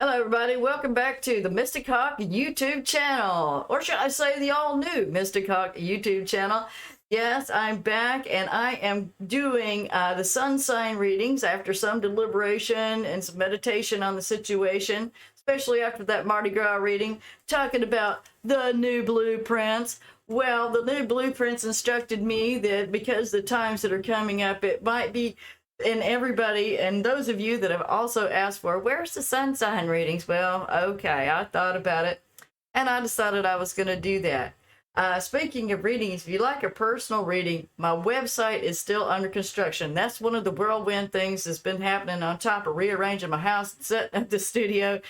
Hello everybody, welcome back to the Mystic Hawk YouTube channel, or should I say the all-new Mystic Hawk YouTube channel. Yes, I'm back and I am doing the sun sign readings after some deliberation and some meditation on the situation, especially after that Mardi Gras reading, talking about the new blueprints. Well, the new blueprints instructed me that because the times that are coming up, it might be, and everybody, and those of you that have also asked for, where's the sun sign readings? Well, okay, I thought about it, and I decided I was going to do that. Speaking of readings, if you like a personal reading, my website is still under construction. That's one of the whirlwind things that's been happening on top of rearranging my house and setting up the studio,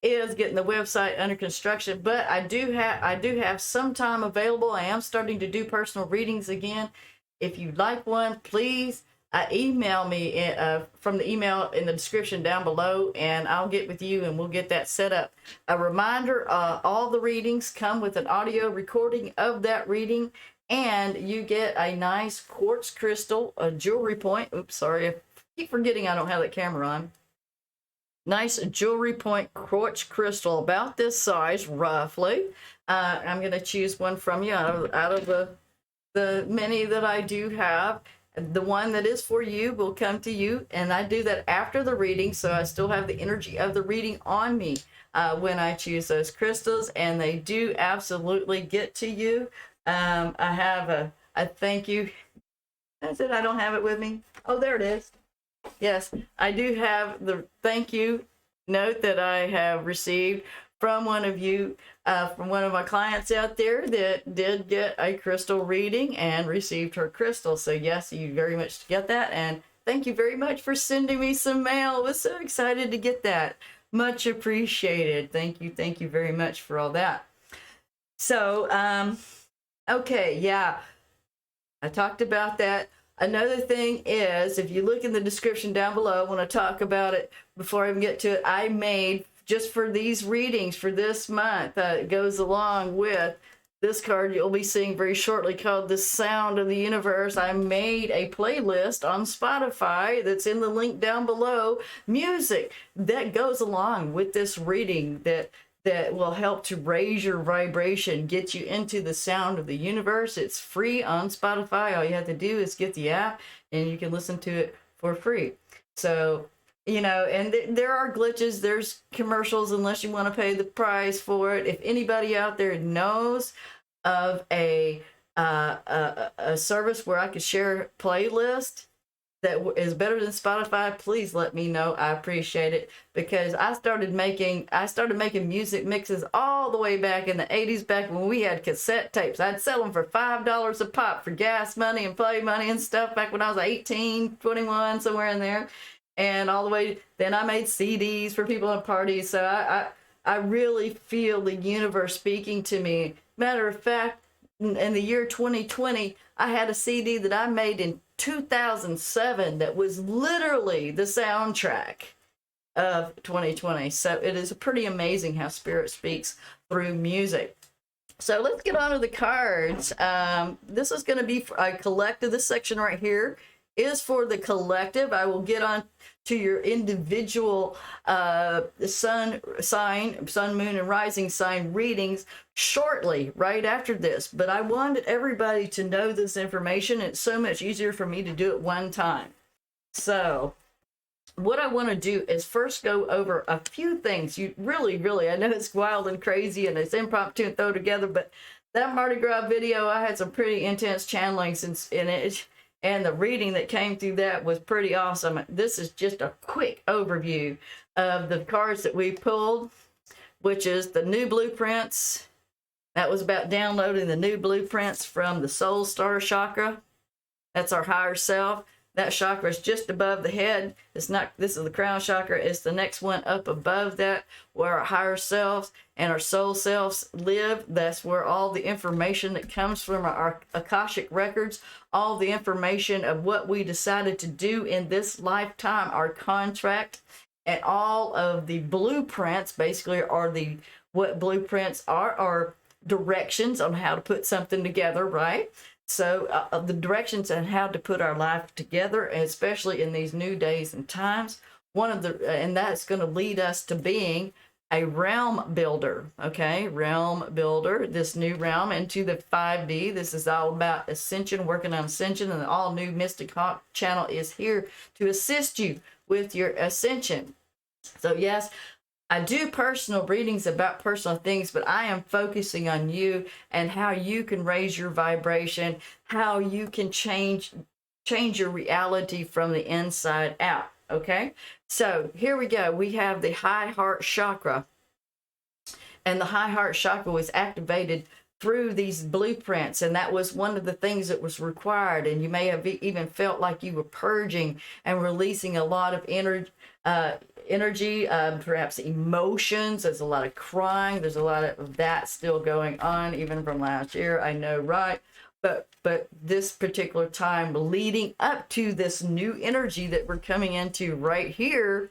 is getting the website under construction. But I do have some time available. I am starting to do personal readings again. If you'd like one, please email me from the email in the description down below, and I'll get with you and we'll get that set up. A reminder, all the readings come with an audio recording of that reading, and you get a nice quartz crystal, a jewelry point. Oops, sorry, I keep forgetting I don't have that camera on. Nice jewelry point quartz crystal about this size, roughly. I'm going to choose one from you out of the many that I do have. The one that is for you will come to you, and I do that after the reading, so I still have the energy of the reading on me when I choose those crystals, and they do absolutely get to you. I have a thank you. That's it. I don't have it with me. Oh, there it is. Yes, I do have the thank you note that I have received from one of you, from one of my clients out there that did get a crystal reading and received her crystal. So yes, you very much get that, and thank you very much for sending me some mail. I was so excited to get that. Much appreciated. Thank you very much for all that. So okay, yeah, I talked about that. Another thing is, if you look in the description down below, I want to talk about it before I even get to it. I made, just for these readings for this month, it goes along with this card you'll be seeing very shortly, called The Sound of the Universe. I made a playlist on Spotify that's in the link down below, music that goes along with this reading that will help to raise your vibration, get you into the sound of the universe. It's free on Spotify. All you have to do is get the app and you can listen to it for free. So, you know, and there are glitches, there's commercials unless you want to pay the price for it. If anybody out there knows of a service where I could share a playlist that is better than Spotify, please let me know. I appreciate it, because I started making music mixes all the way back in the 80s, back when we had cassette tapes. I'd sell them for $5 a pop for gas money and play money and stuff back when I was 18, 21, somewhere in there. And all the way, then I made CDs for people at parties. So I really feel the universe speaking to me. Matter of fact, in the year 2020, I had a CD that I made in 2007 that was literally the soundtrack of 2020. So it is pretty amazing how spirit speaks through music. So let's get on to the cards. This is going to be for a collective. This section right here is for the collective. I will get on to your individual sun sign, sun, moon, and rising sign readings shortly, right after this. But I wanted everybody to know this information. It's so much easier for me to do it one time. So what I want to do is first go over a few things. You really, I know it's wild and crazy and it's impromptu and throw together, but that Mardi Gras video, I had some pretty intense channelings in it. And the reading that came through that was pretty awesome. This is just a quick overview of the cards that we pulled, which is the new blueprints. That was about downloading the new blueprints from the soul star chakra. That's our higher self. That chakra is just above the head. It's not, this is the crown chakra. It's the next one up above that, where our higher selves and our soul selves live. That's where all the information that comes from our Akashic records, all the information of what we decided to do in this lifetime, our contract, and all of the blueprints basically are what blueprints are directions on how to put something together, right? So the directions on how to put our life together, especially in these new days and times, and that's going to lead us to being a realm builder. Okay, realm builder, this new realm into the 5D. This is all about ascension, working on ascension, and the all new Mystic Hawk channel is here to assist you with your ascension. So yes, I do personal readings about personal things, but I am focusing on you and how you can raise your vibration, how you can change your reality from the inside out. Okay, so here we go. We have the high heart chakra, and the high heart chakra was activated through these blueprints, and that was one of the things that was required. And you may have even felt like you were purging and releasing a lot of energy, perhaps emotions. There's a lot of crying. There's a lot of that still going on, even from last year. I know, right? But this particular time leading up to this new energy that we're coming into right here,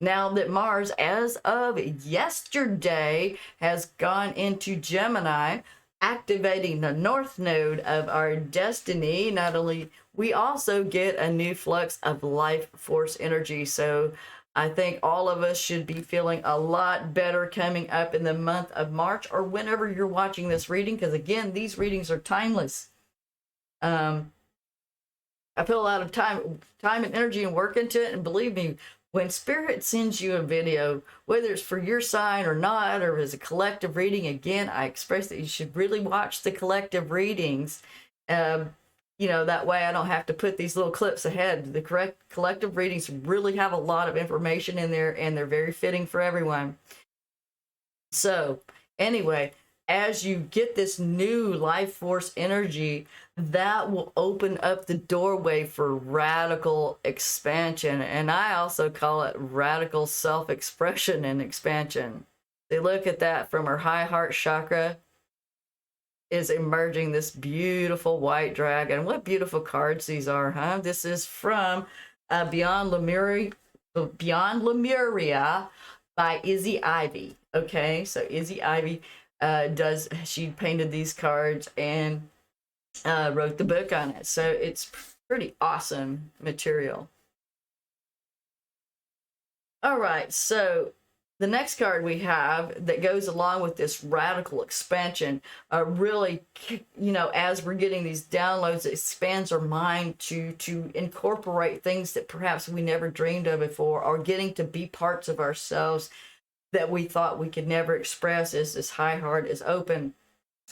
now that Mars, as of yesterday, has gone into Gemini, activating the north node of our destiny. Not only, we also get a new flux of life force energy. So I think all of us should be feeling a lot better coming up in the month of March, or whenever you're watching this reading, because again, these readings are timeless. I put a lot of time and energy and work into it, and believe me, when Spirit sends you a video, whether it's for your sign or not, or as a collective reading, again, I express that you should really watch the collective readings. You know, that way I don't have to put these little clips ahead. The collective readings really have a lot of information in there, and they're very fitting for everyone. So anyway, as you get this new life force energy, that will open up the doorway for radical expansion. And I also call it radical self-expression and expansion. They look at that from her high heart chakra is emerging this beautiful white dragon. What beautiful cards these are, huh? This is from Beyond Lemuria by Izzy Ivy. Okay, so Izzy Ivy she painted these cards and wrote the book on it. So it's pretty awesome material. All right, so the next card we have that goes along with this radical expansion, really, you know, as we're getting these downloads, it expands our mind to incorporate things that perhaps we never dreamed of before, or getting to be parts of ourselves that we thought we could never express, as this high heart is open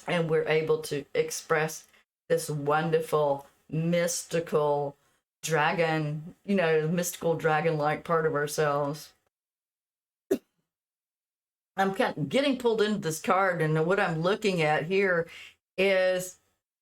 and we're able to express this wonderful mystical dragon, you know, mystical dragon-like part of ourselves. I'm kind of getting pulled into this card, and what I'm looking at here is,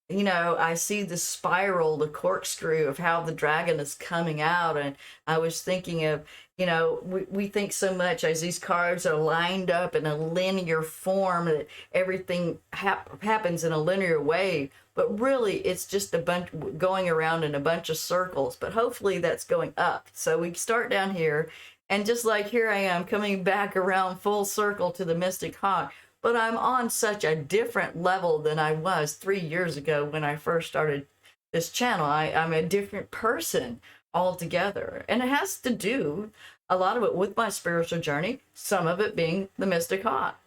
you know, I see the spiral, the corkscrew of how the dragon is coming out. And I was thinking of, you know, we think so much as these cards are lined up in a linear form that everything happens in a linear way. But really, it's just a bunch going around in a bunch of circles. But hopefully that's going up. So we start down here. And just like here I am coming back around full circle to the Mystic Hawk, but I'm on such a different level than I was 3 years ago when I first started this channel. I'm a different person altogether. And it has to do, a lot of it, with my spiritual journey, some of it being the Mystic Hawk.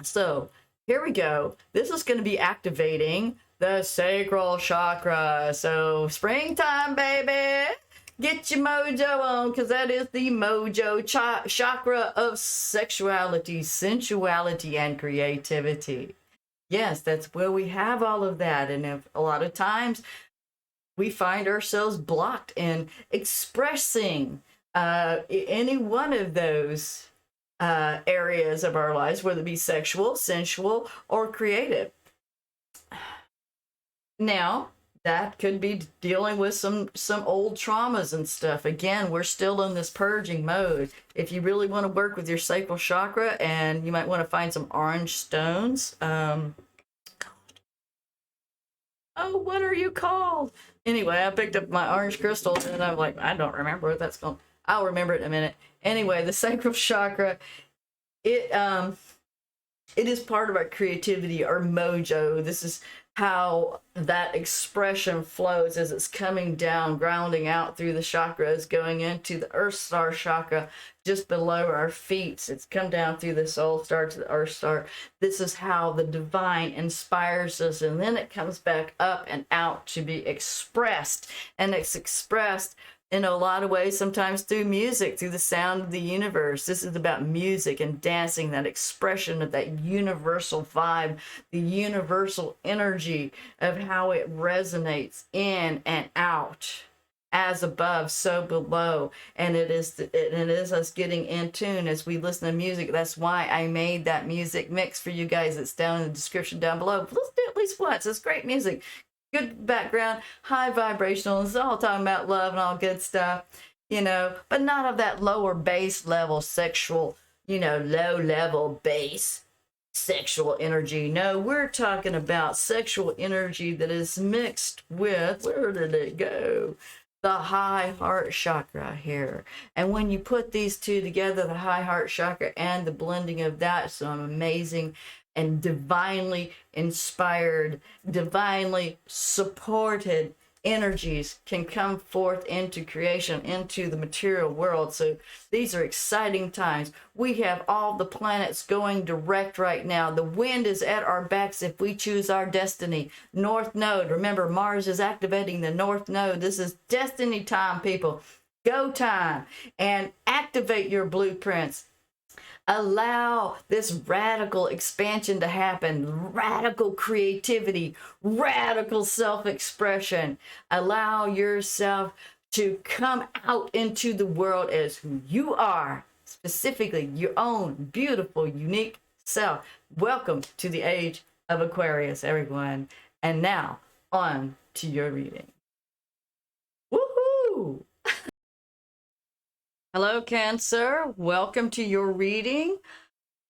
So here we go. This is going to be activating the Sacral Chakra. So springtime, baby. Get your mojo on, because that is the mojo chakra of sexuality, sensuality, and creativity. Yes, that's where we have all of that. And if, a lot of times we find ourselves blocked in expressing any one of those areas of our lives, whether it be sexual, sensual, or creative. Now, that could be dealing with some old traumas and stuff. Again, we're still in this purging mode. If you really want to work with your sacral chakra, and you might want to find some orange stones. Oh, what are you called? Anyway, I picked up my orange crystals, and I'm like, I don't remember what that's called. I'll remember it in a minute. Anyway, the sacral chakra, it is part of our creativity, our mojo. This is how that expression flows as it's coming down, grounding out through the chakras, going into the Earth Star chakra just below our feet. It's come down through the Soul Star to the Earth Star. This is how the divine inspires us, and then it comes back up and out to be expressed. And it's expressed in a lot of ways, sometimes through music, through the sound of the universe. This is about music and dancing, that expression of that universal vibe, the universal energy of how it resonates in and out, as above, so below. And it is us getting in tune as we listen to music. That's why I made that music mix for you guys. It's down in the description down below. Listen to it at least once. It's great music. Good background, high vibrational. It's all talking about love and all good stuff, you know, but not of that lower base level sexual, you know, low level base sexual energy. No, we're talking about sexual energy that is mixed with, where did it go? The high heart chakra here. And when you put these two together, the high heart chakra and the blending of that, some amazing and divinely inspired, divinely supported energies can come forth into creation, into the material world. So these are exciting times. We have all the planets going direct right now. The wind is at our backs if we choose our destiny. North Node, remember, Mars is activating the North Node. This is destiny time, people. Go time, and activate your blueprints. Allow this radical expansion to happen, radical creativity, radical self-expression. Allow yourself to come out into the world as who you are, specifically your own beautiful, unique self. Welcome to the age of Aquarius, everyone. And now, on to your reading. Woohoo! Hello, Cancer. Welcome to your reading.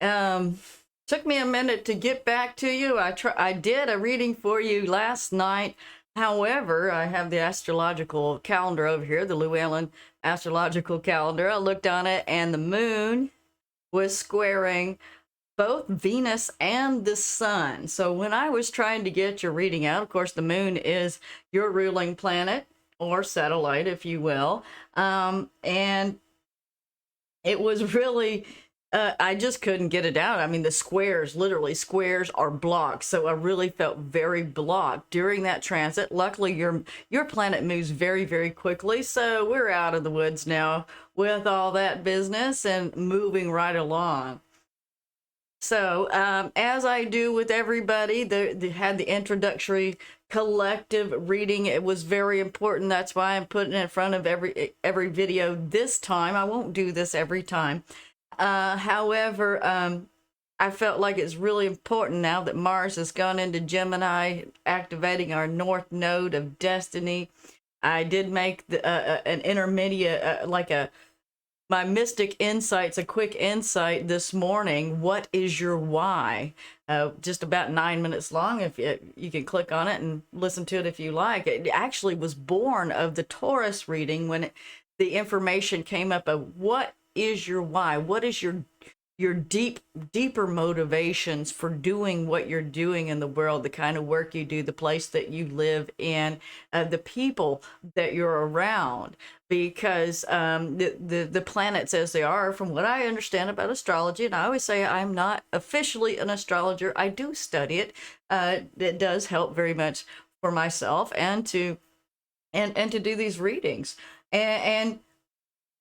Took me a minute to get back to you. I did a reading for you last night. However, I have the astrological calendar over here, the Llewellyn astrological calendar. I looked on it, and the moon was squaring both Venus and the sun. So when I was trying to get your reading out, of course, the moon is your ruling planet, or satellite, if you will. And it was really, I just couldn't get it out. I mean, the squares, literally squares are blocked. So I really felt very blocked during that transit. Luckily, your planet moves very, very quickly. So we're out of the woods now with all that business and moving right along. So as I do with everybody, they had the introductory collective reading. It was very important. That's why I'm putting it in front of every video this time. I won't do this every time. However, I felt like it's really important now that Mars has gone into Gemini, activating our North Node of destiny. I did make an intermediate, my mystic insights, a quick insight this morning. What is your why? Just about 9 minutes long. If you can click on it and listen to it if you like. It actually was born of the Taurus reading when the information came up of what is your why? What is your deeper motivations for doing what you're doing in the world, the kind of work you do, the place that you live in, the people that you're around. Because the planets as they are, from what I understand about astrology, and I always say I'm not officially an astrologer, I do study it. It does help very much for myself and to do these readings. And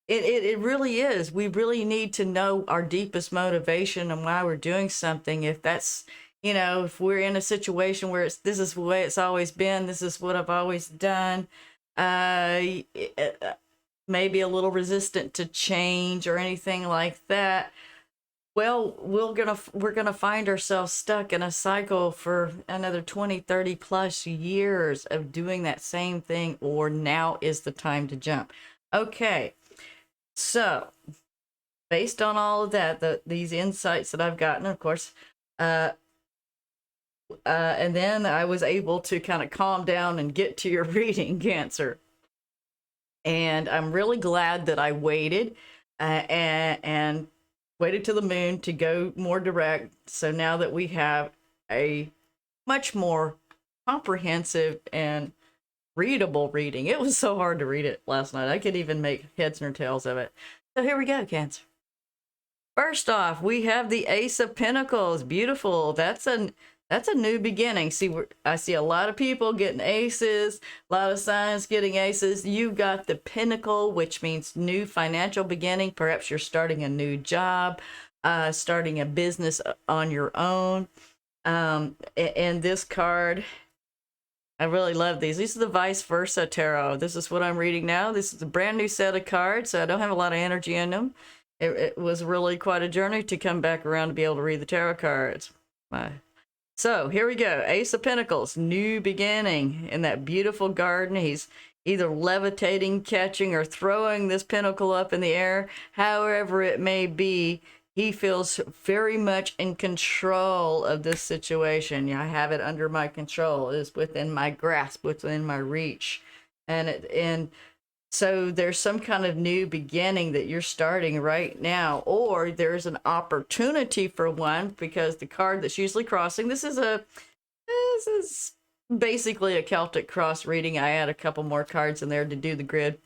it really is. We really need to know our deepest motivation and why we're doing something. If that's, you know, if we're in a situation where this is the way it's always been, this is what I've always done, maybe a little resistant to change or anything like that, well, we're gonna find ourselves stuck in a cycle for another 20, 30 plus years of doing that same thing, or now is the time to jump. Okay. So, based on all of that, these insights that I've gotten, of course, and then I was able to kind of calm down and get to your reading, Cancer. And I'm really glad that I waited and waited till the moon to go more direct. So now that we have a much more comprehensive and readable reading. It was so hard to read it last night. I could even make heads or tails of it. So here we go, Cancer. First off, we have the Ace of Pentacles. Beautiful. That's a new beginning. See, I see a lot of people getting aces, a lot of signs getting aces. You've got the Pentacle, which means new financial beginning. Perhaps you're starting a new job, starting a business on your own. And this card, I really love these. These are the Vice Versa Tarot. This is what I'm reading now. This is a brand new set of cards, so I don't have a lot of energy in them. It was really quite a journey to come back around to be able to read the tarot cards. So here we go. Ace of Pentacles, new beginning in that beautiful garden. He's either levitating, catching, or throwing this pentacle up in the air. However it may be, he feels very much in control of this situation. I have it under my control. It's within my grasp, within my reach. And so there's some kind of new beginning that you're starting right now, or there's an opportunity for one, because the card that's usually crossing, this is basically a Celtic cross reading. I add a couple more cards in there to do the grid.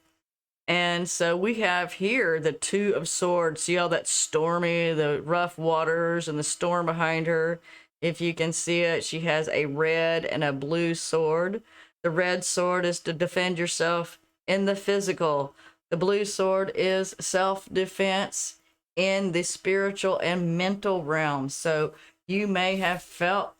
And so we have here the Two of Swords. See all that stormy, the rough waters and the storm behind her. If you can see it, she has a red and a blue sword. The red sword is to defend yourself in the physical. The blue sword is self-defense in the spiritual and mental realm. So you may have felt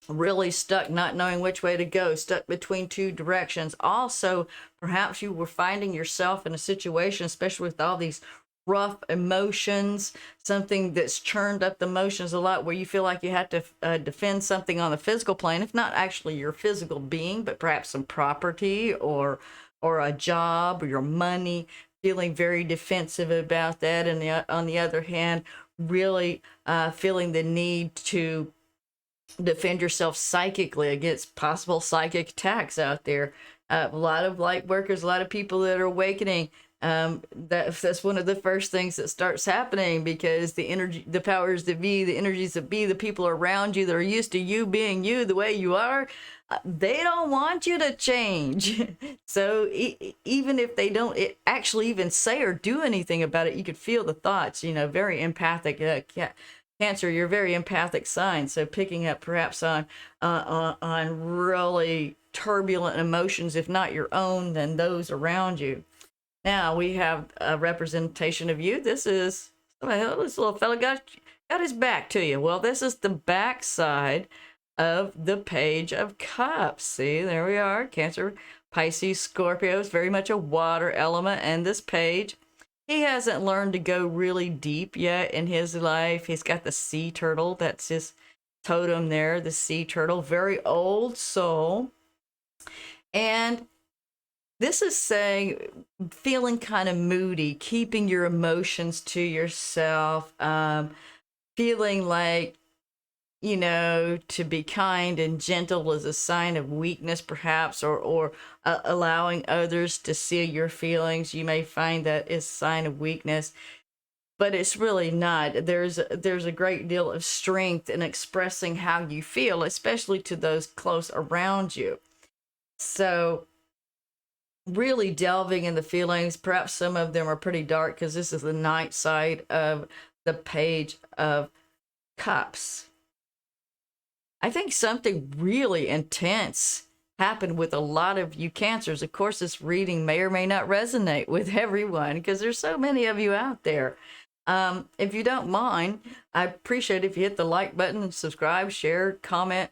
really stuck, not knowing which way to go, stuck between two directions. Also, perhaps you were finding yourself in a situation, especially with all these rough emotions, something that's churned up the emotions a lot, where you feel like you have to defend something on the physical plane, if not actually your physical being, but perhaps some property or a job or your money, feeling very defensive about that. And on the other hand, really feeling the need to defend yourself psychically against possible psychic attacks out there. A lot of light workers, a lot of people that are awakening. That's one of the first things that starts happening, because the energy, the powers that be, the energies that be, the people around you that are used to you being you the way you are, they don't want you to change. So even if they don't actually even say or do anything about it, you could feel the thoughts. Very empathic. Cancer, you're a very empathic sign, so picking up perhaps on really turbulent emotions, if not your own, then those around you. Now we have a representation of you. This is, this little fella got his back to you. Well, this is the back side of the Page of Cups. See, there we are. Cancer, Pisces, Scorpio is very much a water element, and this page, he hasn't learned to go really deep yet in his life. He's got the sea turtle. That's his totem there, the sea turtle. Very old soul. And this is saying feeling kind of moody, keeping your emotions to yourself, feeling like, to be kind and gentle is a sign of weakness, perhaps, or allowing others to see your feelings. You may find that is a sign of weakness, but it's really not. There's a great deal of strength in expressing how you feel, especially to those close around you. So really delving in the feelings. Perhaps some of them are pretty dark, because this is the night side of the Page of Cups. I think something really intense happened with a lot of you Cancers. Of course, this reading may or may not resonate with everyone, because there's so many of you out there. If you don't mind, I appreciate if you hit the like button and subscribe, share, comment,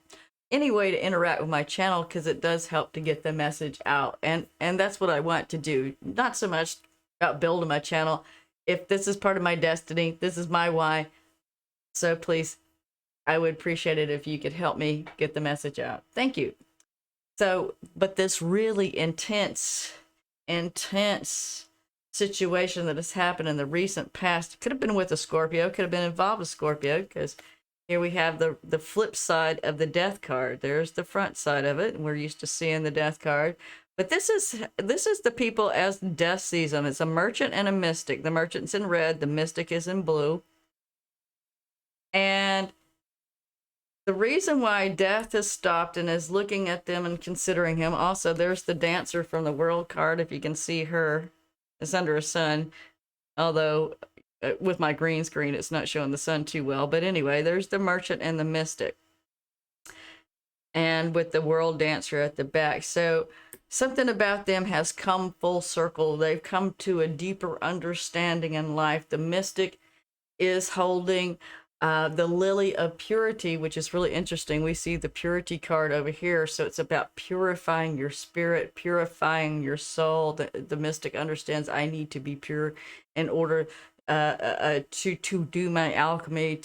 any way to interact with my channel, because it does help to get the message out. And that's what I want to do. Not so much about building my channel. If this is part of my destiny, this is my why. So please, I would appreciate it if you could help me get the message out. Thank you. So, but this really intense situation that has happened in the recent past, could have been with a Scorpio, could have been involved with Scorpio, because here we have the flip side of the Death card. There's the front side of it, and we're used to seeing the Death card. But this is the people as Death sees them. It's a merchant and a mystic. The merchant's in red, the mystic is in blue. And The reason why Death has stopped and is looking at them and considering him. Also, there's the Dancer from the World card. If you can see her, it's under a sun. Although with my green screen, it's not showing the sun too well. But anyway, there's the Merchant and the Mystic. And with the World Dancer at the back. So something about them has come full circle. They've come to a deeper understanding in life. The Mystic is holding the Lily of Purity, which is really interesting. We see the Purity card over here. So it's about purifying your spirit, purifying your soul. The Mystic understands I need to be pure in order to do my alchemy,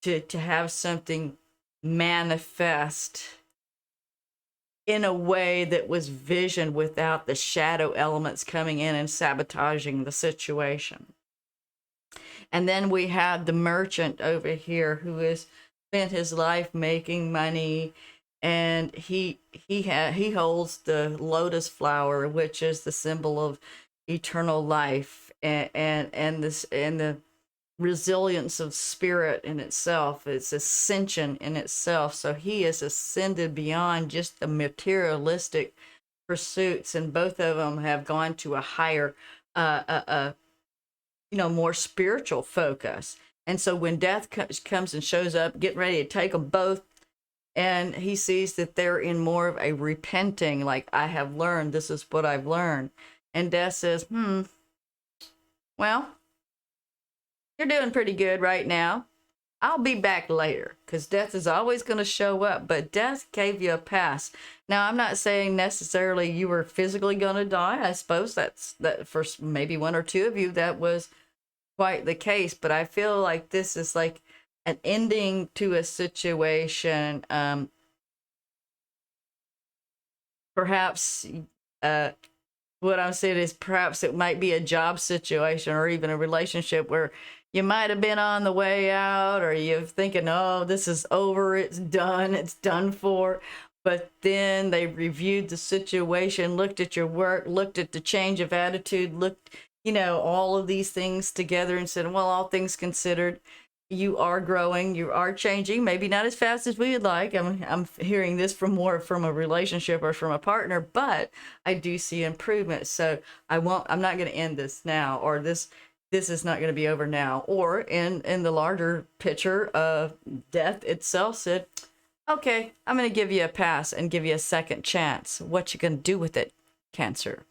to have something manifest in a way that was visioned without the shadow elements coming in and sabotaging the situation. And then we have the Merchant over here who has spent his life making money, and he holds the lotus flower, which is the symbol of eternal life, and the resilience of spirit in itself. It's ascension in itself. So he is ascended beyond just the materialistic pursuits, and both of them have gone to a higher more spiritual focus. And so when Death comes and shows up, getting ready to take them both, and he sees that they're in more of a repenting, like, I have learned, this is what I've learned. And Death says, well, you're doing pretty good right now. I'll be back later, because Death is always going to show up. But Death gave you a pass. Now, I'm not saying necessarily you were physically going to die. I suppose that for maybe one or two of you, that was quite the case. But I feel like this is like an ending to a situation. Perhaps what I'm saying is perhaps it might be a job situation or even a relationship where you might have been on the way out, or you're thinking, oh, this is over, it's done for. But then they reviewed the situation, looked at your work, looked at the change of attitude, looked, all of these things together and said, well, all things considered, you are growing, you are changing, maybe not as fast as we would like. I'm hearing this from more from a relationship or from a partner, but I do see improvement. So I'm not going to end this now, or this is not going to be over now. Or in the larger picture, Death itself said, okay, I'm going to give you a pass and give you a second chance. What you going to do with it, Cancer?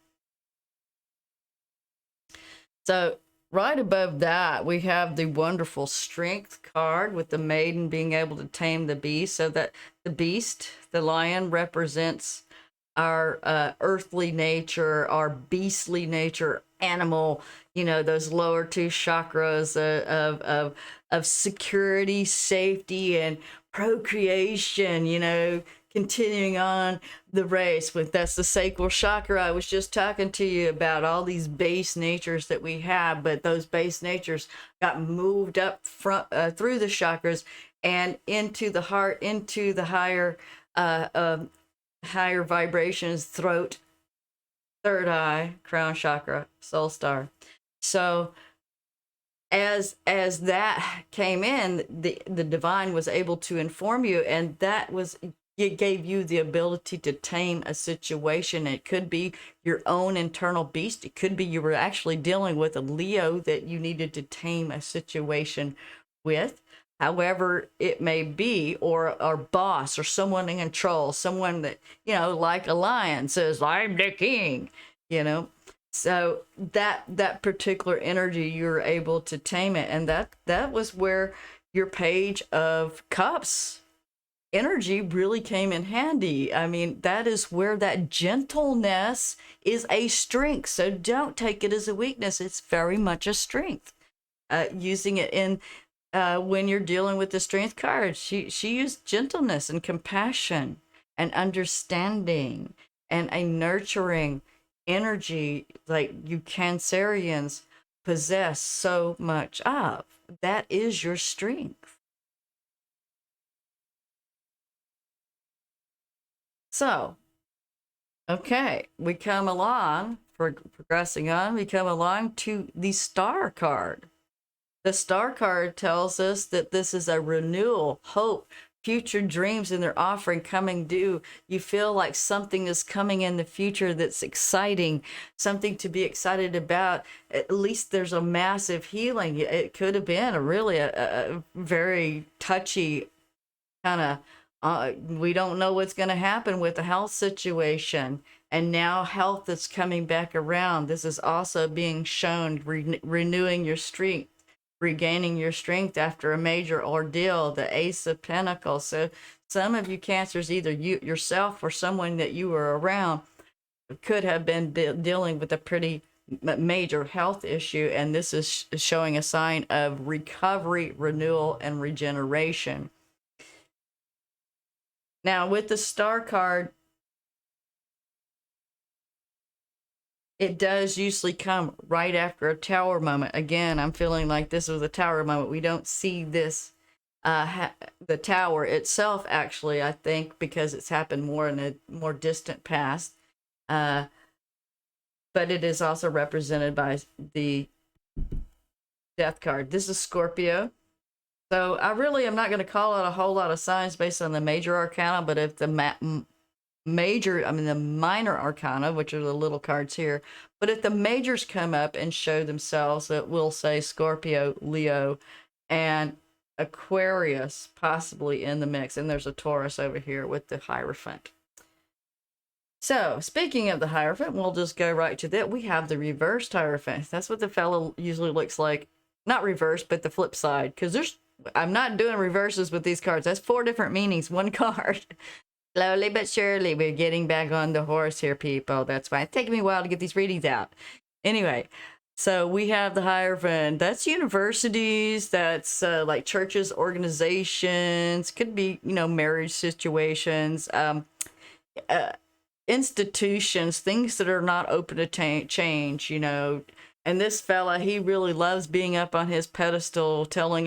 So right above that, we have the wonderful Strength card with the Maiden being able to tame the beast. So that the beast, the lion, represents our earthly nature, our beastly nature, animal, those lower two chakras of security, safety, and procreation, continuing on the race with. That's the Sacral Chakra. I was just talking to you about all these base natures that we have, but those base natures got moved up front through the chakras and into the heart, into the higher vibrations, throat, third eye, crown chakra, soul star. So as that came in, the divine was able to inform you, and it gave you the ability to tame a situation. It could be your own internal beast. It could be you were actually dealing with a Leo that you needed to tame a situation with. However it may be, or boss, or someone in control, someone that, like a lion says, I'm the king, So that particular energy, you're able to tame it. And that was where your Page of Cups energy really came in handy. I mean, that is where that gentleness is a strength. So don't take it as a weakness. It's very much a strength. Using it in when you're dealing with the Strength card, she used gentleness and compassion and understanding and a nurturing energy like you Cancerians possess so much of. That is your strength. So, okay, we come along, progressing on, we come along to the Star card. The Star card tells us that this is a renewal, hope, future dreams and their offering coming due. You feel like something is coming in the future that's exciting, something to be excited about. At least there's a massive healing. It could have been a very touchy kind of, we don't know what's going to happen with the health situation. And now health is coming back around. This is also being shown, renewing your strength, regaining your strength after a major ordeal, the Ace of Pentacles. So some of you Cancers, either you yourself or someone that you were around, could have been dealing with a pretty major health issue, and this is showing a sign of recovery, renewal, and regeneration. Now, with the Star card, it does usually come right after a Tower moment. Again, I'm feeling like this was a Tower moment. We don't see this, the Tower itself, actually, I think, because it's happened more in a more distant past. But it is also represented by the Death card. This is Scorpio. So I really am not going to call out a whole lot of signs based on the major arcana, but if the the minor arcana, which are the little cards here, but if the majors come up and show themselves, it will say Scorpio, Leo, and Aquarius possibly in the mix. And there's a Taurus over here with the Hierophant. So speaking of the Hierophant, we'll just go right to that. We have the reversed Hierophant. That's what the fellow usually looks like. Not reversed, but the flip side. Because I'm not doing reverses with these cards. That's 4 different meanings, one card. Slowly but surely, we're getting back on the horse here, people. That's why it's taking me a while to get these readings out. Anyway, so we have the Hierophant. That's universities, that's like churches, organizations, could be, marriage situations, institutions, things that are not open to change, And this fella, he really loves being up on his pedestal, telling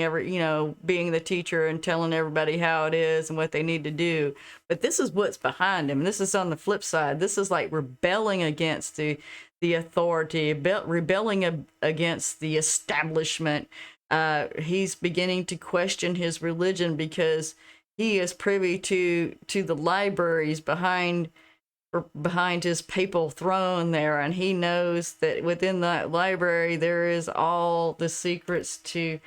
being the teacher and telling everybody how it is and what they need to do. But this is what's behind him. This is on the flip side. This is like rebelling against the authority, rebelling against the establishment. He's beginning to question his religion because he is privy to the libraries behind his papal throne there, and he knows that within that library there is all the secrets to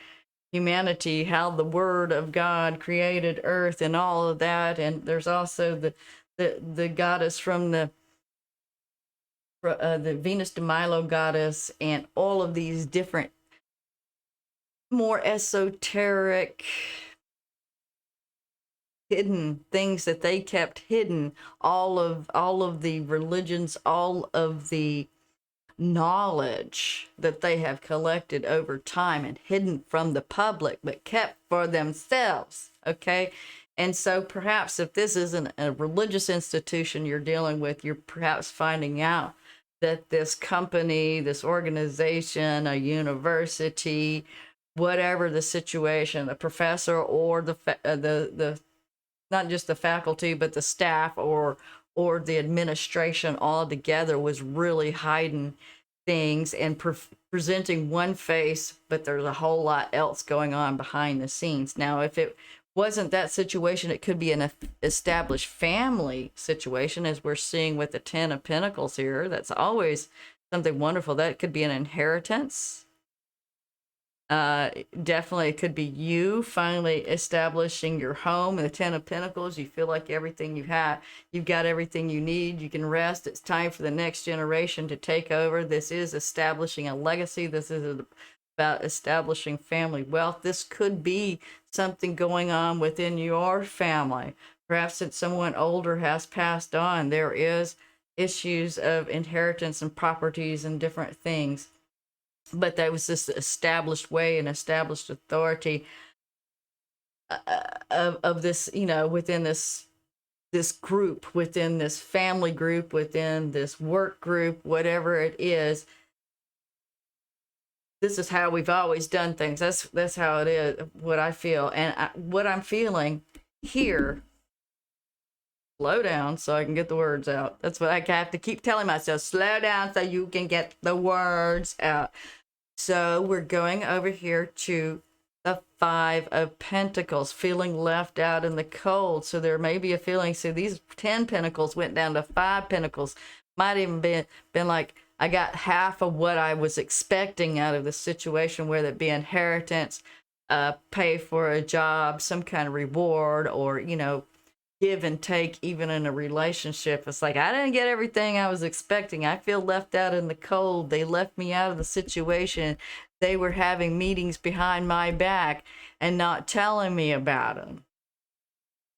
humanity, how the Word of God created earth and all of that. And there's also the goddess from the Venus de Milo goddess, and all of these different more esoteric hidden things that they kept hidden, all of the religions, all of the knowledge that they have collected over time and hidden from the public but kept for themselves. Okay, and so perhaps if this isn't a religious institution you're dealing with, you're perhaps finding out that this company, this organization, a university, whatever the situation, the professor or the not just the faculty, but the staff or the administration all together was really hiding things and presenting one face, but there's a whole lot else going on behind the scenes. Now, if it wasn't that situation, it could be an established family situation, as we're seeing with the 10 of Pentacles here. That's always something wonderful. That could be an inheritance. Definitely it could be you finally establishing your home. In the 10 of Pentacles, you feel like everything you've got everything you need. You can rest. It's time for the next generation to take over. This is establishing a legacy. This is about establishing family wealth. This could be something going on within your family. Perhaps since someone older has passed on, there is issues of inheritance and properties and different things. But there was this established way and established authority of this, within this group, within this family group, within this work group, whatever it is. This is how we've always done things. That's how it is, what I feel. And what I'm feeling here, slow down so I can get the words out. That's what I have to keep telling myself. Slow down so you can get the words out. So we're going over here to the Five of Pentacles, feeling left out in the cold. So there may be a feeling, so these 10 Pentacles went down to 5 Pentacles. Might even been like, I got half of what I was expecting out of the situation, whether it be inheritance, pay for a job, some kind of reward, or, you know, give and take. Even in a relationship, it's like, I didn't get everything I was expecting. I feel left out in the cold. They left me out of the situation. They were having meetings behind my back and not telling me about them.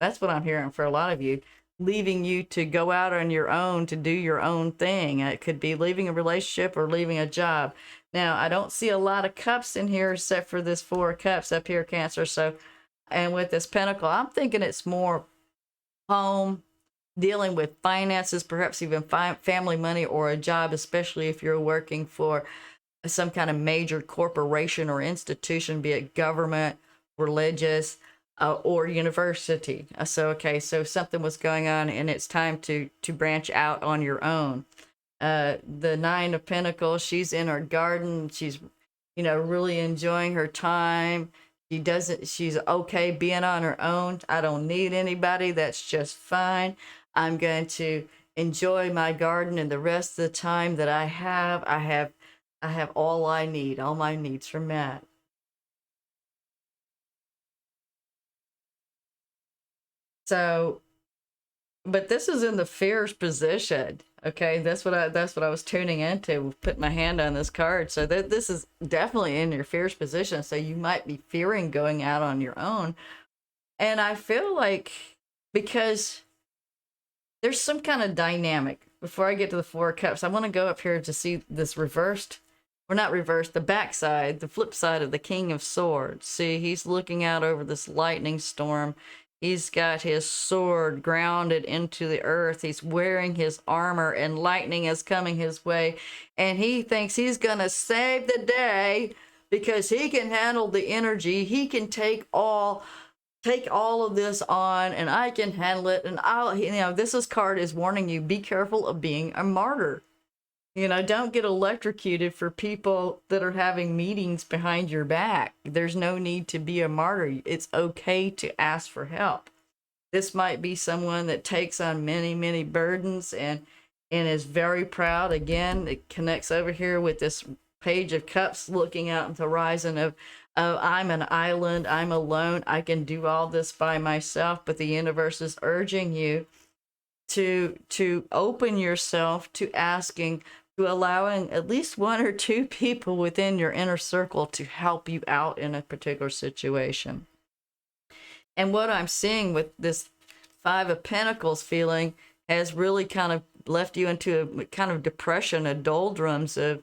That's what I'm hearing for a lot of you, leaving you to go out on your own to do your own thing. It could be leaving a relationship or leaving a job. Now, I don't see a lot of cups in here except for this 4 of Cups up here, Cancer. So, and with this Pentacle, I'm thinking it's more home, dealing with finances, perhaps even family money or a job, especially if you're working for some kind of major corporation or institution, be it government, religious, or university. So something was going on and it's time to branch out on your own. The 9 of Pentacles, she's in her garden. She's, you know, really enjoying her time. She's okay being on her own. I don't need anybody. That's just fine. I'm going to enjoy my garden, and the rest of the time that I have all I need. All my needs are met. So, but this is in the fears position. Okay, that's what I was tuning into, putting my hand on this card. So that this is definitely in your fears position. So you might be fearing going out on your own. And I feel like, because there's some kind of dynamic. Before I get to the 4 of Cups, I want to go up here to see this reversed, or not reversed, the backside, the flip side of the King of Swords. See, he's looking out over this lightning storm. He's got his sword grounded into the earth. He's wearing his armor, and lightning is coming his way. And he thinks he's going to save the day because he can handle the energy. He can take all of this on, and I can handle it. And this card is warning you, be careful of being a martyr. You know, don't get electrocuted for people that are having meetings behind your back. There's no need to be a martyr. It's okay to ask for help. This might be someone that takes on many, many burdens and is very proud. Again, it connects over here with this Page of Cups, looking out into the horizon of, I'm an island, I'm alone, I can do all this by myself. But the universe is urging you to open yourself to asking, to allowing at least 1 or 2 people within your inner circle to help you out in a particular situation. And what I'm seeing with this 5 of Pentacles feeling has really kind of left you into a kind of depression, a doldrums of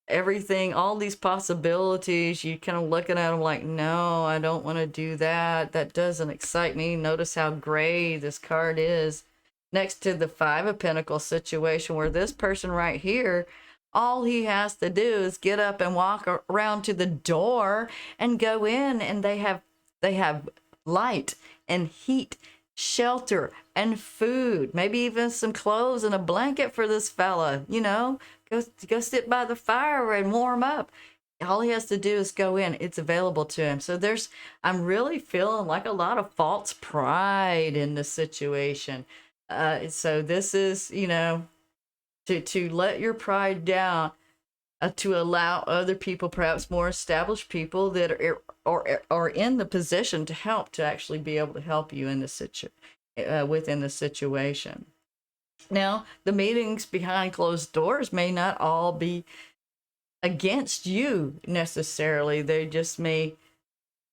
everything, all these possibilities. You kind of looking at them like, no, I don't want to do that. That doesn't excite me. Notice how gray this card is next to the 5 of Pentacles situation, where this person right here, all he has to do is get up and walk around to the door and go in, and they have light and heat, shelter and food, maybe even some clothes and a blanket for this fella. You know, go sit by the fire and warm up. All he has to do is go in. It's available to him. So I'm really feeling like a lot of false pride in this situation. So this is, you know, to let your pride down, to allow other people, perhaps more established people that are in the position to help, to actually be able to help you in the within the situation. Now, the meetings behind closed doors may not all be against you necessarily.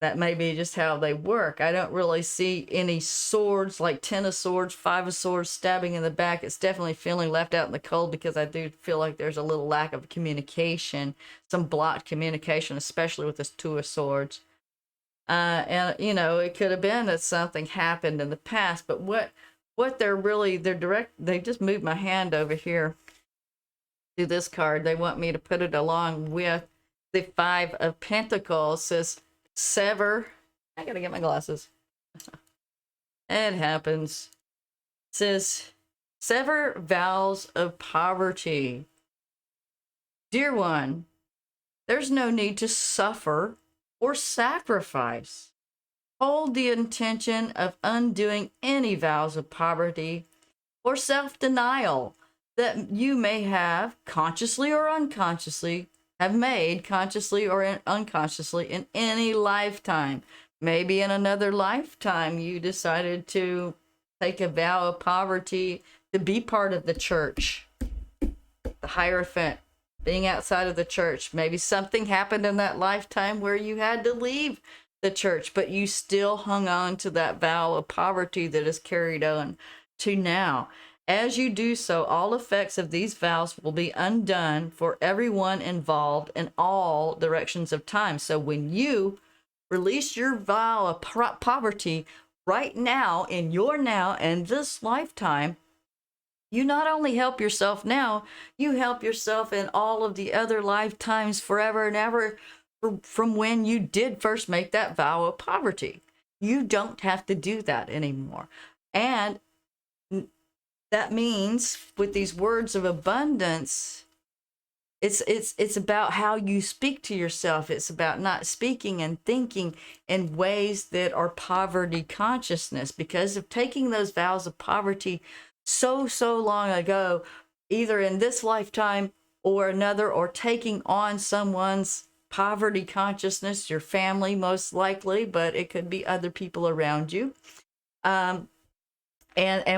That may be just how they work. I don't really see any swords, like 10 of Swords, 5 of Swords stabbing in the back. It's definitely feeling left out in the cold, because I do feel like there's a little lack of communication, some blocked communication, especially with this 2 of Swords. And, you know, it could have been that something happened in the past, but what they just moved my hand over here to this card. They want me to put it along with the 5 of Pentacles. Says, Sever. I gotta get my glasses. It happens. It says, sever vows of poverty. Dear one, there's no need to suffer or sacrifice. Hold the intention of undoing any vows of poverty or self-denial that you may have consciously or unconsciously have made consciously or unconsciously in any lifetime. Maybe in another lifetime you decided to take a vow of poverty to be part of the church, the Hierophant, being outside of the church. Maybe something happened in that lifetime where you had to leave the church, but you still hung on to that vow of poverty that is carried on to now. As you do so, all effects of these vows will be undone for everyone involved in all directions of time. So when you release your vow of poverty right now, in your now and this lifetime, you not only help yourself now, you help yourself in all of the other lifetimes forever and ever from when you did first make that vow of poverty. You don't have to do that anymore. And that means with these words of abundance, it's about how you speak to yourself. It's about not speaking and thinking in ways that are poverty consciousness, because of taking those vows of poverty so long ago, either in this lifetime or another, or taking on someone's poverty consciousness, your family most likely, but it could be other people around you. And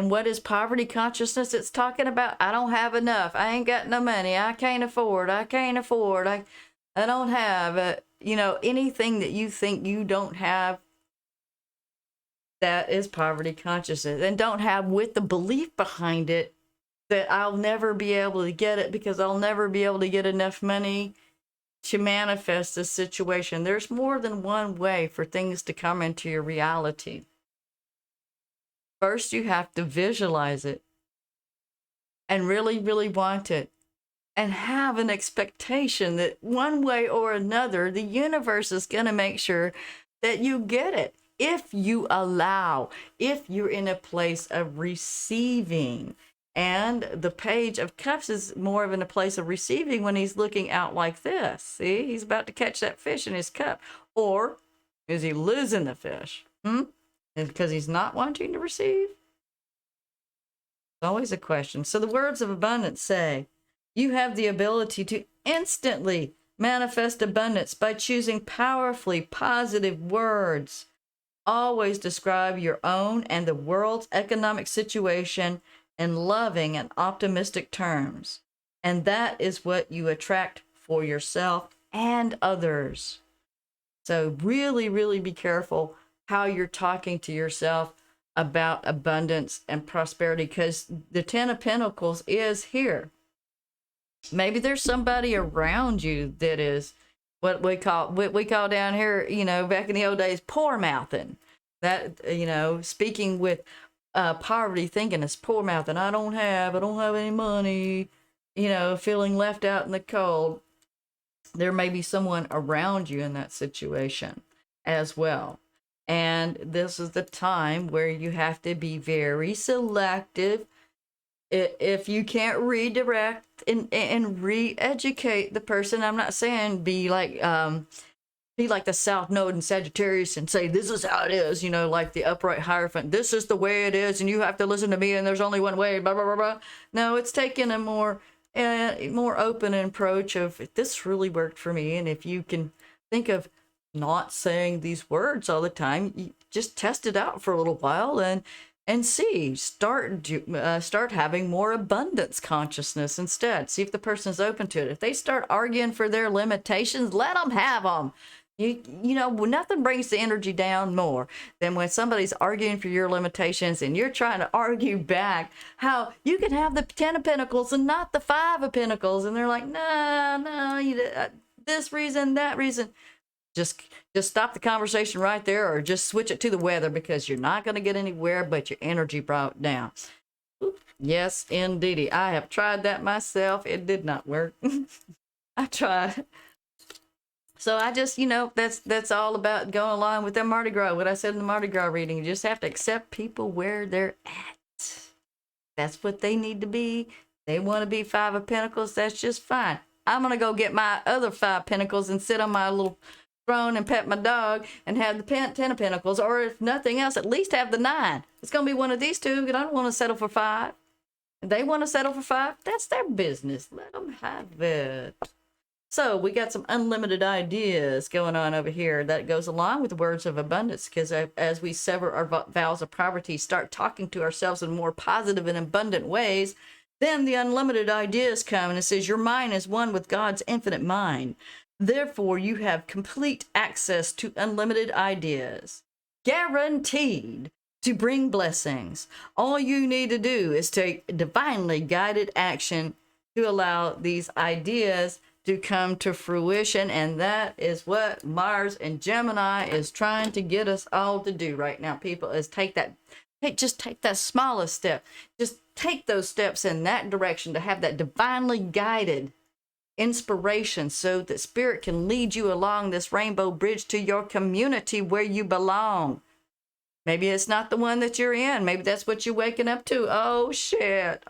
what is poverty consciousness? It's talking about, I don't have enough. I ain't got no money. I can't afford. I don't have, anything that you think you don't have, that is poverty consciousness. And don't have with the belief behind it that I'll never be able to get it because I'll never be able to get enough money to manifest this situation. There's more than one way for things to come into your reality. First, you have to visualize it and really, really want it, and have an expectation that one way or another, the universe is going to make sure that you get it. If you allow, if you're in a place of receiving. And the Page of Cups is more of in a place of receiving when he's looking out like this. See, he's about to catch that fish in his cup. Or is he losing the fish? Because he's not wanting to receive? It's always a question. So the words of abundance say, you have the ability to instantly manifest abundance by choosing powerfully positive words. Always describe your own and the world's economic situation in loving and optimistic terms. And that is what you attract for yourself and others. So really, really be careful how you're talking to yourself about abundance and prosperity, because the Ten of Pentacles is here. Maybe there's somebody around you that is what we call down here, back in the old days, poor mouthing. That, speaking with poverty, thinking it's poor mouthing. I don't have any money, feeling left out in the cold. There may be someone around you in that situation as well. And this is the time where you have to be very selective. If you can't redirect and re-educate the person, I'm not saying be like the South Node in Sagittarius and say, this is how it is, like the upright Hierophant. This is the way it is, and you have to listen to me, and there's only one way, blah, blah, blah, blah. No, it's taking a more open approach of, this really worked for me. And if you can think of not saying these words all the time, you just test it out for a little while and see, start having more abundance consciousness instead. See if the person's open to it. If they start arguing for their limitations, let them have them. Nothing brings the energy down more than when somebody's arguing for your limitations and you're trying to argue back how you can have the Ten of Pentacles and not the Five of Pentacles. And they're like, no, this reason, that reason. Just stop the conversation right there, or just switch it to the weather, because you're not going to get anywhere but your energy brought down. Yes, indeedy. I have tried that myself. It did not work. I tried. So I just, that's all about going along with the Mardi Gras. What I said in the Mardi Gras reading, you just have to accept people where they're at. That's what they need to be. They want to be Five of Pentacles. That's just fine. I'm going to go get my other Five Pentacles and sit on my little throne and pet my dog and have the 10 of Pentacles, or if nothing else, at least have the 9. It's going to be one of these two, because I don't want to settle for 5. If they want to settle for 5, that's their business. Let them have it. So we got some unlimited ideas going on over here that goes along with the words of abundance, because as we sever our vows of poverty, start talking to ourselves in more positive and abundant ways, then the unlimited ideas come, and it says your mind is one with God's infinite mind. Therefore, you have complete access to unlimited ideas, guaranteed to bring blessings. All you need to do is take divinely guided action to allow these ideas to come to fruition. And that is what Mars and Gemini is trying to get us all to do right now, people, is just take that smallest step. Just take those steps in that direction to have that divinely guided inspiration, so that spirit can lead you along this rainbow bridge to your community where you belong. Maybe it's not the one that you're in. Maybe that's what you're waking up to. Oh, shit.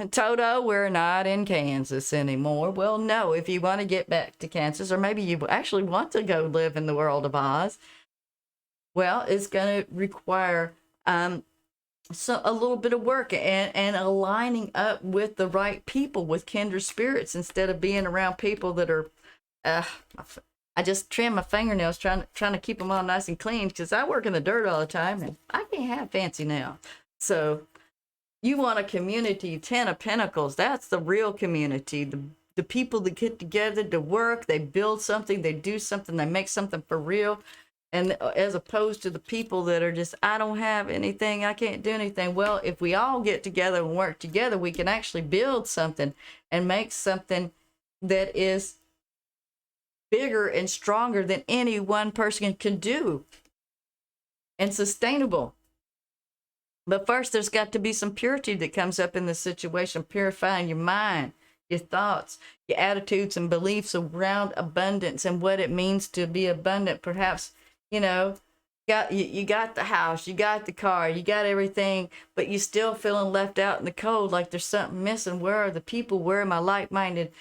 Toto, we're not in Kansas anymore. Well, no, if you want to get back to Kansas, or maybe you actually want to go live in the world of Oz, well, it's going to require so a little bit of work and aligning up with the right people, with kindred spirits, instead of being around people that are I just trim my fingernails trying to keep them all nice and clean, because I work in the dirt all the time and I can't have fancy nails. So you want a community, 10 of Pentacles. That's the real community. The people that get together to work, they build something, they do something, they make something for real. And as opposed to the people that are just, I don't have anything, I can't do anything. Well, if we all get together and work together, we can actually build something and make something that is bigger and stronger than any one person can do, and sustainable. But first, there's got to be some purity that comes up in the situation, purifying your mind, your thoughts, your attitudes and beliefs around abundance and what it means to be abundant. Perhaps, you got the house, you got the car, you got everything, but you still feeling left out in the cold, like there's something missing. Where are the people? Where are my like-minded,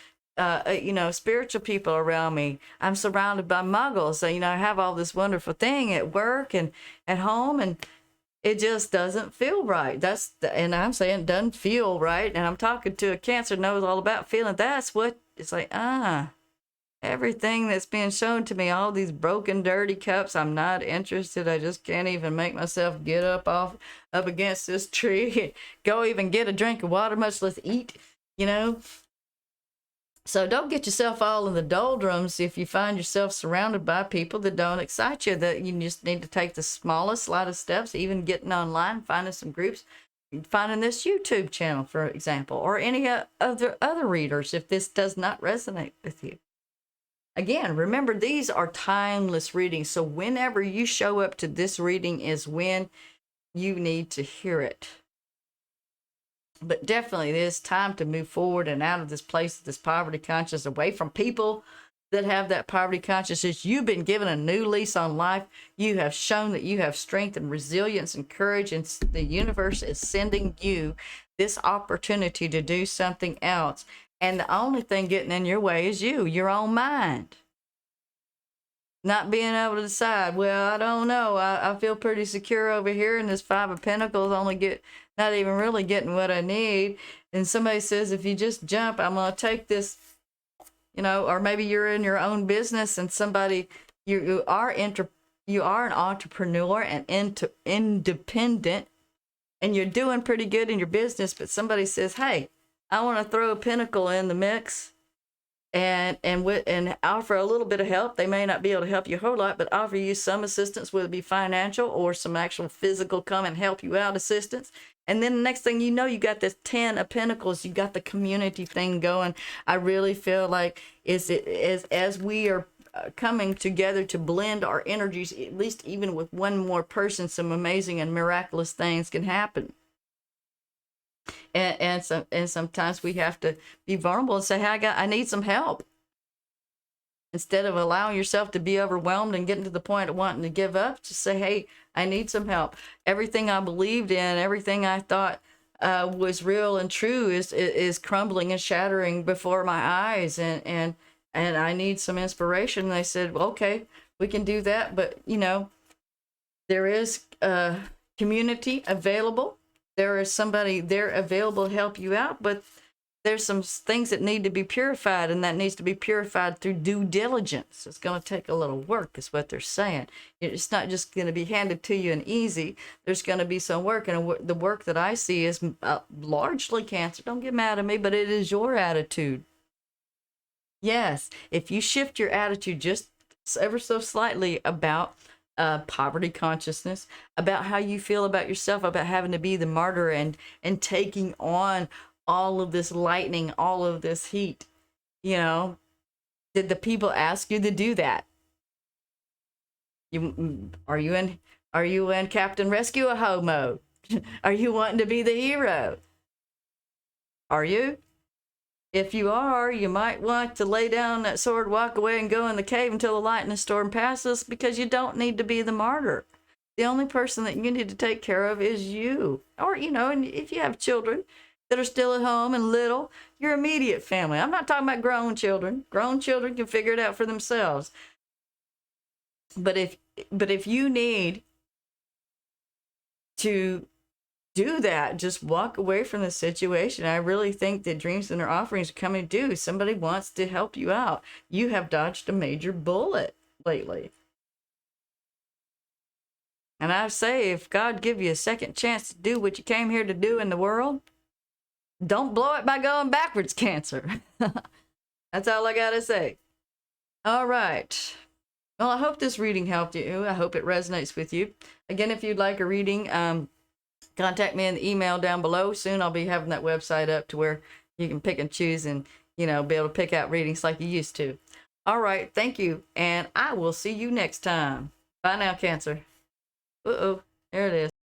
spiritual people around me? I'm surrounded by muggles. So, I have all this wonderful thing at work and at home, and it just doesn't feel right. And I'm saying it doesn't feel right. And I'm talking to a Cancer knows all about feeling. That's what it's like. Everything that's being shown to me, all these broken, dirty cups, I'm not interested. I just can't even make myself get up against this tree, go even get a drink of water, much less eat, So don't get yourself all in the doldrums if you find yourself surrounded by people that don't excite you. That you just need to take the smallest, slightest steps, even getting online, finding some groups, finding this YouTube channel, for example, or any other readers, if this does not resonate with you. Again, remember, these are timeless readings. So whenever you show up to this reading is when you need to hear it. But definitely, it is time to move forward and out of this place, this poverty conscious, away from people that have that poverty consciousness. You've been given a new lease on life. You have shown that you have strength and resilience and courage, and the universe is sending you this opportunity to do something else. And the only thing getting in your way is your own mind. Not being able to decide, well, I don't know. I feel pretty secure over here, and this 5 of Pentacles not even really getting what I need. And somebody says, if you just jump, I'm going to take this, or maybe you're in your own business and you are an entrepreneur and independent, and you're doing pretty good in your business, but somebody says, hey, I want to throw a pentacle in the mix and offer a little bit of help. They may not be able to help you a whole lot, but offer you some assistance, whether it be financial or some actual physical come and help you out assistance. And then the next thing you know, you got this 10 of Pentacles. You got the community thing going. I really feel like as we are coming together to blend our energies, at least even with one more person, some amazing and miraculous things can happen. And sometimes we have to be vulnerable and say, hey, I need some help. Instead of allowing yourself to be overwhelmed and getting to the point of wanting to give up, just say, hey, I need some help. Everything I believed in, everything I thought was real and true is crumbling and shattering before my eyes. And and I need some inspiration. And they said, well, okay, we can do that. But, you know, there is a community available. There is somebody there available to help you out, but there's some things that need to be purified, and that needs to be purified through due diligence. It's going to take a little work, is what they're saying. It's not just going to be handed to you and easy. There's going to be some work, and the work that I see is largely Cancer. Don't get mad at me, but it is your attitude. Yes, if you shift your attitude just ever so slightly about poverty consciousness, about how you feel about yourself, about having to be the martyr and taking on all of this lightning, all of this heat, you know, did the people ask you to do that? Are you in Captain Rescue-a-Ho mode? Are you wanting to be the hero? Are you? If you are, you might want to lay down that sword, walk away, and go in the cave until the lightning storm passes, because you don't need to be the martyr. The only person that you need to take care of is you. Or, you know, and if you have children that are still at home and little, your immediate family. I'm not talking about grown children. Grown children can figure it out for themselves. But if you need to do that, just walk away from the situation. I really think that dreams and their offerings are coming due. Somebody wants to help you out. You have dodged a major bullet lately. And I say, if God give you a second chance to do what you came here to do in the world, don't blow it by going backwards, Cancer. That's all I gotta say. All right. Well, I hope this reading helped you. I hope it resonates with you. Again, if you'd like a reading, contact me in the email down below. Soon I'll be having that website up to where you can pick and choose and, you know, be able to pick out readings like you used to. All right. Thank you. And I will see you next time. Bye now, Cancer. Uh-oh. There it is.